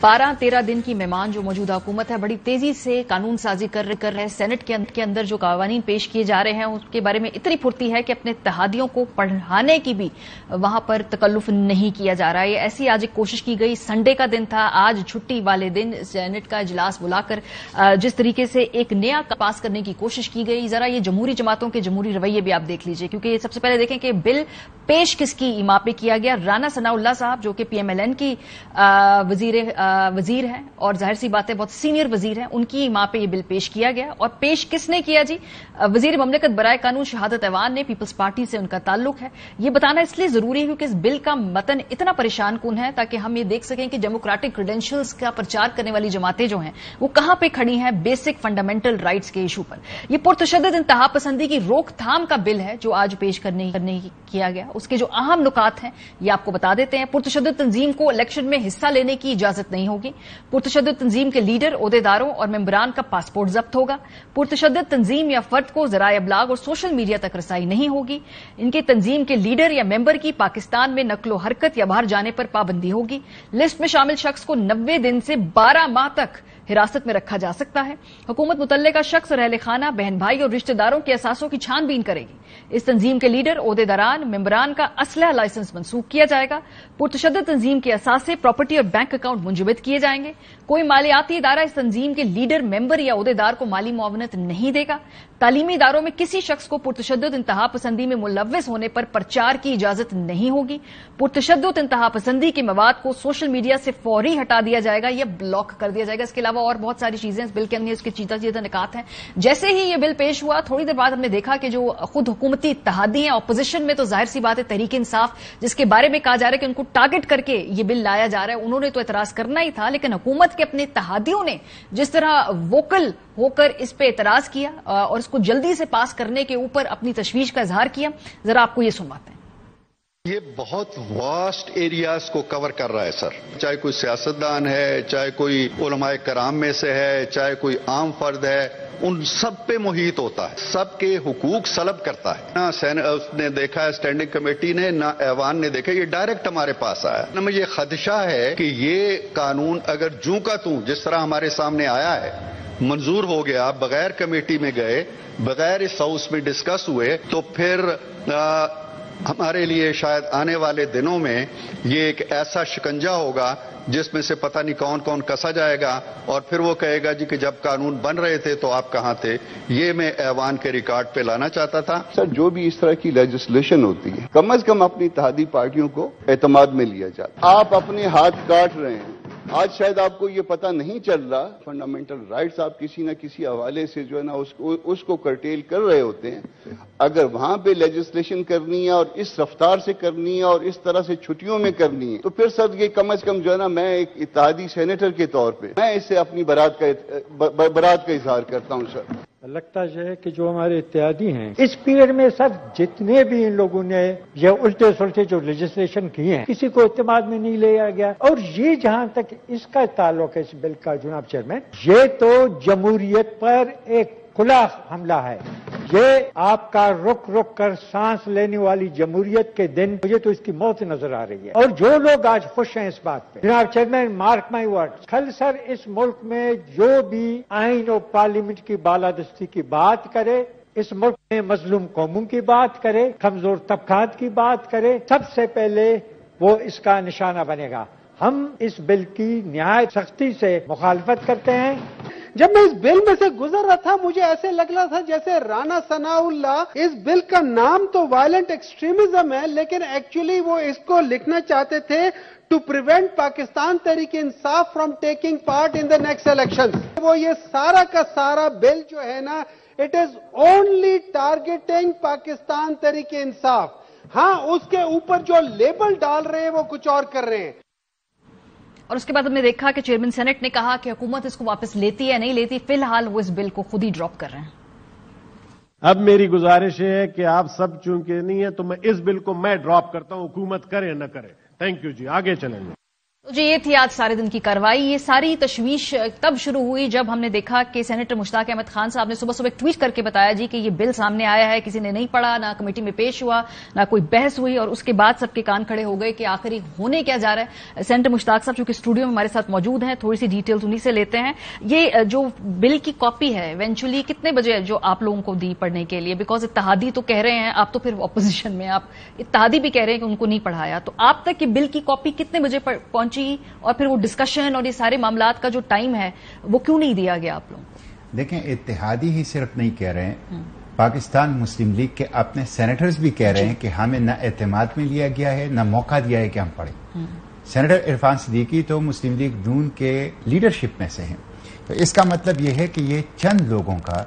12-13 दिन की मेहमान जो मौजूदा हुकूमत है बड़ी तेजी से कानून साजी कर रहे हैं। सेनेट के अंदर जो कानून पेश किए जा रहे हैं उसके बारे में इतनी फुर्ती है कि अपने इत्तेहादियों को पढ़ाने की भी वहां पर तकल्लुफ नहीं किया जा रहा है। ऐसी आज एक कोशिश की गई। संडे का दिन था, आज छुट्टी वाले दिन सेनेट का इजलास बुलाकर जिस तरीके से एक नया पास करने की कोशिश की गई, जरा ये जमहूरी जमातों के जमहूरी रवैये भी आप देख लीजिए। क्योंकि सबसे पहले देखें कि बिल पेश किसकी इमा पे किया गया। राना सनाउल्लाह साहब जो कि PMLN की वजीर हैं और जाहिर सी बात है बहुत सीनियर वजीर हैं, उनकी मां पे ये बिल पेश किया गया। और पेश किसने किया जी? वजीर ममलिकत बराए कानून शहादत ऐवान ने। पीपल्स पार्टी से उनका ताल्लुक है। ये बताना इसलिए जरूरी है क्योंकि इस बिल का मतन इतना परेशान कुन है ताकि हम ये देख सकें कि डेमोक्रेटिक क्रेडेंशियल्स का प्रचार करने वाली जमातें जो हैं वो कहां पे खड़ी हैं बेसिक फंडामेंटल राइट्स के इशू पर। यह पुरतशद्दुद इंतहा पसंदी की रोकथाम का बिल है जो आज पेश करने किया गया। उसके जो अहम नुकात हैं ये आपको बता देते हैं। पुरतशद्दुद तंजीम को इलेक्शन में हिस्सा लेने की इजाजत नहीं होगी। पुरतशद्दुद तंजीम के लीडर, ओहदेदारों और मेंबरान का पासपोर्ट जब्त होगा। पुरतशद्दुद तंजीम या फर्द को ज़राए अबलाग और सोशल मीडिया तक रसाई नहीं होगी। इनकी तंजीम के लीडर या मेंबर की पाकिस्तान में नकलो हरकत या बाहर जाने पर पाबंदी होगी। लिस्ट में शामिल शख्स को 90 दिन से 12 माह तक हिरासत में रखा जा सकता है। हुकूमत मुतल्लिका शख्स, रहले खाना, बहन भाई और रिश्तेदारों के असासों की छानबीन करेगी। इस तंजीम के लीडर, ओहदेदारान, मेंबरान का असलहा लाइसेंस मंसूख किया जाएगा। पुरतशद्दुद तंजीम के असासे, प्रॉपर्टी और बैंक अकाउंट मुंजमद किए जाएंगे। कोई मालियाती इदारा इस तंजीम के लीडर, मेंबर या ओहदेदार को माली मुआवनत नहीं देगा। तालीमी इदारों में किसी शख्स को पुरतशद्दुद इंतहा पसंदी में मुलव्वस होने पर प्रचार की इजाजत नहीं होगी। पुरतशद्दुद इंतहा पसंदी के मवाद को सोशल मीडिया से फौरी हटा दिया जाएगा या ब्लॉक कर दिया जाएगा। इसके अलावा और बहुत सारी चीजें इस बिल के अंदर इसके चीता निकात हैं। जैसे ही ये बिल पेश हुआ थोड़ी देर बाद हमने देखा कि जो खुद हुकूमती इत्तेहादी हैं अपोजिशन में, तो जाहिर सी बात है तहरीक इंसाफ जिसके बारे में कहा जा रहा है कि उनको टारगेट करके ये बिल लाया जा रहा है, उन्होंने तो एतराज करना ही था। लेकिन हुकूमत के अपने इत्तेहादियों ने जिस तरह वोकल होकर इस पे एतराज किया और इसको जल्दी से पास करने के ऊपर अपनी तशवीश का इजहार किया, जरा आपको ये सुनवाते हैं। ये बहुत वास्ट एरियाज को कवर कर रहा है सर। चाहे कोई सियासतदान है, चाहे कोई उलमाए कराम में से है, चाहे कोई आम फर्द है, उन सब पे मुहित होता है, सबके हुकूक सलब करता है। ना उसने देखा है स्टैंडिंग कमेटी ने, ना ऐवान ने देखा, ये डायरेक्ट हमारे पास आया। ना मुझे खदशा है कि ये कानून अगर जूं का तूं जिस तरह हमारे सामने आया है, मंजूर हो गया, बगैर कमेटी में गए, बगैर इस हाउस में डिस्कस हुए, तो फिर हमारे लिए शायद आने वाले दिनों में ये एक ऐसा शिकंजा होगा जिसमें से पता नहीं कौन कौन कसा जाएगा और फिर वो कहेगा जी कि जब कानून बन रहे थे तो आप कहां थे। ये मैं ऐवान के रिकॉर्ड पे लाना चाहता था। सर, जो भी इस तरह की लेजिस्लेशन होती है कम से कम अपनी इत्तेहादी पार्टियों को एतमाद में लिया जाता है। आप अपने हाथ काट रहे हैं। आज शायद आपको ये पता नहीं चल रहा, फंडामेंटल राइट्स आप किसी न किसी हवाले से जो है ना उसको कर्टेल कर रहे होते हैं। अगर वहां पे लेजिस्लेशन करनी है और इस रफ्तार से करनी है और इस तरह से छुट्टियों में करनी है, तो फिर सर ये कम से कम जो है ना, मैं एक इत्तेहादी सेनेटर के तौर पे मैं इससे अपनी बरात का इजहार करता हूं सर। लगता है कि जो हमारे इत्तेहादी हैं इस पीरियड में सर जितने भी इन लोगों ने ये उल्टे सुलटे जो लेजिस्लेशन किए हैं किसी को इत्तेमाद में नहीं लिया गया। और ये जहां तक इसका ताल्लुक है इस बिल का जनाब चेयरमैन, ये तो जमहूरियत पर एक खुला हमला है। ये आपका रुक रुक कर सांस लेने वाली जमहूरियत के दिन मुझे तो इसकी मौत नजर आ रही है। और जो लोग आज खुश हैं इस बात पे, जनाब चेयरमैन मार्क माई वर्ड्स, कल सर इस मुल्क में जो भी आइन और पार्लियामेंट की बालादस्ती की बात करे, इस मुल्क में मजलूम कौमों की बात करे, कमजोर तबकात की बात करे, सबसे पहले वो इसका निशाना बनेगा। हम इस बिल की निहायत सख्ती से मुखालफत करते हैं। जब मैं इस बिल में से गुजर रहा था मुझे ऐसे लग रहा था जैसे राना सनाउल्लाह, इस बिल का नाम तो वायलेंट एक्सट्रीमिज्म है लेकिन एक्चुअली वो इसको लिखना चाहते थे to prevent Pakistan Tehreek Insaf from taking part in the next election. वो ये सारा का सारा बिल जो है ना, it is only targeting Pakistan Tehreek Insaf. हाँ, उसके ऊपर जो लेबल डाल रहे हैं वो कुछ और कर रहे हैं। और उसके बाद हमने देखा कि चेयरमैन सेनेट ने कहा कि हुकूमत इसको वापस लेती है नहीं लेती, फिलहाल वो इस बिल को खुद ही ड्रॉप कर रहे हैं। अब मेरी गुजारिश है कि आप सब चूंकि नहीं है तो मैं इस बिल को ड्रॉप करता हूं, हुकूमत करे न करे। थैंक यू जी, आगे चलेंगे। जी, ये थी आज सारे दिन की कार्रवाई। ये सारी तशवीश तब शुरू हुई जब हमने देखा कि सेनेटर मुश्ताक अहमद खान साहब ने सुबह सुबह ट्वीट करके बताया जी कि ये बिल सामने आया है, किसी ने नहीं पढ़ा, ना कमेटी में पेश हुआ, ना कोई बहस हुई, और उसके बाद सबके कान खड़े हो गए कि आखिर होने क्या जा रहा है। सेनेटर मुश्ताक साहब चूंकि स्टूडियो में हमारे साथ मौजूद हैं, थोड़ी सी डिटेल्स उन्हीं से लेते हैं। ये जो बिल की कॉपी है इवेंचुअली कितने बजे जो आप लोगों को दी पढ़ने के लिए? बिकॉज इत्तेहादी तो कह रहे हैं, आप तो फिर अपोजिशन में, आप इत्तेहादी भी कह रहे हैं कि उनको नहीं पढ़ाया, तो आप तक ये बिल की कॉपी कितने बजे पहुंची, और फिर वो डिस्कशन और ये सारे मामलात का जो टाइम है वो क्यों नहीं दिया गया आप लोग? देखें, इत्तेहादी ही सिर्फ नहीं कह रहे हैं, पाकिस्तान मुस्लिम लीग के अपने सेनेटर्स भी कह रहे हैं कि हमें न एतमाद में लिया गया है, न मौका दिया है कि हम पढ़ें। सेनेटर इरफान सिद्दीकी तो मुस्लिम लीग नून के लीडरशिप में से हैं, तो इसका मतलब यह है कि ये चंद लोगों का,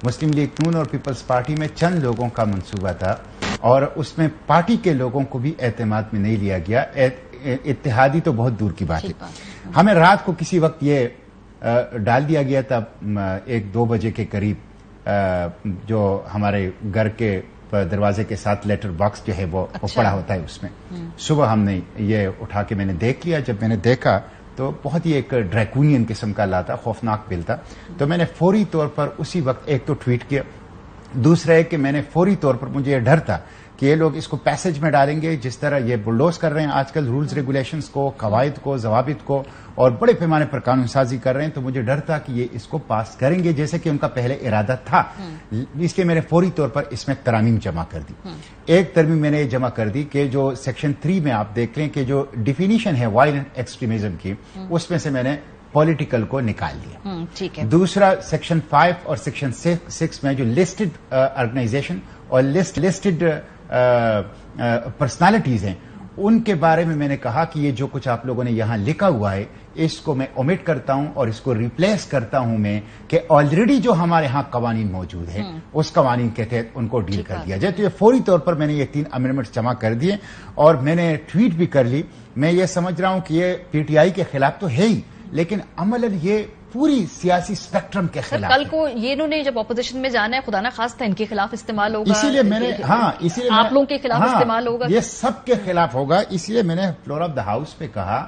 मुस्लिम लीग नून और पीपल्स पार्टी में चंद लोगों का मंसूबा था, और उसमें पार्टी के लोगों को भी एतमाद में नहीं लिया गया। इत्तेहादी तो बहुत दूर की बात है। हमें रात को किसी वक्त ये डाल दिया गया था 1-2 बजे के करीब, जो हमारे घर के दरवाजे के साथ लेटर बॉक्स जो है वो पड़ा होता है, उसमें सुबह हमने ये उठा के मैंने देख लिया। जब मैंने देखा तो बहुत ही एक ड्रैकूनियन किस्म का ला था, खौफनाक बिल था। तो मैंने फौरी तौर पर उसी वक्त एक तो ट्वीट किया, दूसरा है कि मैंने फौरी तौर पर, मुझे यह डर था कि ये लोग इसको पैसेज में डालेंगे, जिस तरह ये बुलडोज कर रहे हैं आजकल रूल्स रेगुलेशंस को, कवायद को, जवाबित को, और बड़े पैमाने पर कानून साजी कर रहे हैं। तो मुझे डर था कि ये इसको पास करेंगे जैसे कि उनका पहले इरादा था, इसलिए मैंने फौरी तौर पर इसमें तरमीम जमा कर दी। एक तरमीम मैंने ये जमा कर दी कि जो सेक्शन 3 में आप देख लें कि जो डिफिनीशन है वायलेंट एक्सट्रीमिज्म की, उसमें से मैंने पॉलिटिकल को निकाल दिया। ठीक है। दूसरा सेक्शन 5 और सेक्शन 6 में जो लिस्टेड ऑर्गेनाइजेशन और लिस्टेड पर्सनालिटीज हैं, उनके बारे में मैंने कहा कि ये जो कुछ आप लोगों ने यहां लिखा हुआ है इसको मैं ओमिट करता हूं और इसको रिप्लेस करता हूं मैं कि ऑलरेडी जो हमारे यहां कवानीन मौजूद है उस कवानीन के तहत उनको डील कर दिया जाए। तो ये फौरी तौर पर मैंने ये 3 अमेंडमेंट्स जमा कर दिए और मैंने ट्वीट भी कर ली। मैं ये समझ रहा हूं कि ये पीटीआई के खिलाफ तो है ही, लेकिन अमलन ये पूरी सियासी स्पेक्ट्रम के खिलाफ। कल को ये इन्होंने जब ऑपोजिशन में जाना है, खुदा ना खास्ता इनके खिलाफ इस्तेमाल होगा, इसीलिए मैंने इसीलिए आप लोगों के खिलाफ इस्तेमाल होगा, ये सबके खिलाफ होगा। इसलिए मैंने फ्लोर ऑफ द हाउस पे कहा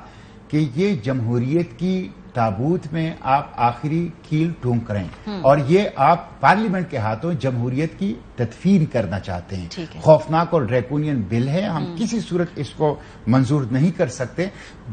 कि ये जमहूरियत की ताबूत में आप आखिरी कील ठोंक रहे हैं और ये आप पार्लियामेंट के हाथों जमहूरियत की तदफीन करना चाहते हैं। खौफनाक और ड्रैकोनियन बिल है, हम किसी सूरत इसको मंजूर नहीं कर सकते।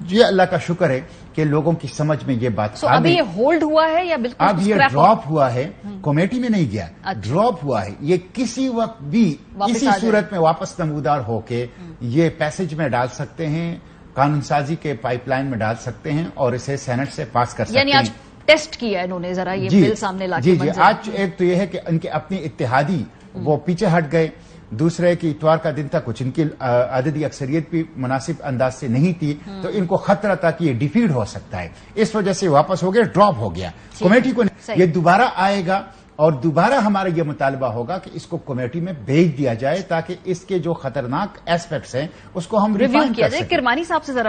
ये अल्लाह का शुक्र है कि लोगों की समझ में ये बात आ गई। अभी ये होल्ड हुआ है या बिल्कुल अब ये ड्रॉप हुआ है, कमेटी में नहीं गया, ड्रॉप हुआ है। ये किसी वक्त भी इसी सूरत में वापस नमूदार होके ये पैसेज में डाल सकते हैं, कानून साजी के पाइपलाइन में डाल सकते हैं और इसे सेनेट से पास कर सकते हैं। यानी आज टेस्ट किया इन्होंने जरा ये बिल सामने लाके। जी, आज एक तो ये है कि इनके अपनी इत्तेहादी वो पीछे हट गए, दूसरे की इतवार का दिन था, कुछ इनकी अददी अक्सरियत भी मुनासिब अंदाज से नहीं थी, तो इनको खतरा था कि ये डिफीट हो सकता है, इस वजह से वापस हो गया, ड्रॉप हो गया। कमेटी को ये दोबारा आएगा और दोबारा हमारा यह मुतालबा होगा कि इसको कमेटी में भेज दिया जाए ताकि इसके जो खतरनाक एस्पेक्ट्स हैं उसको हम रिव्यू किया जाए। किरमानी साहब से जरा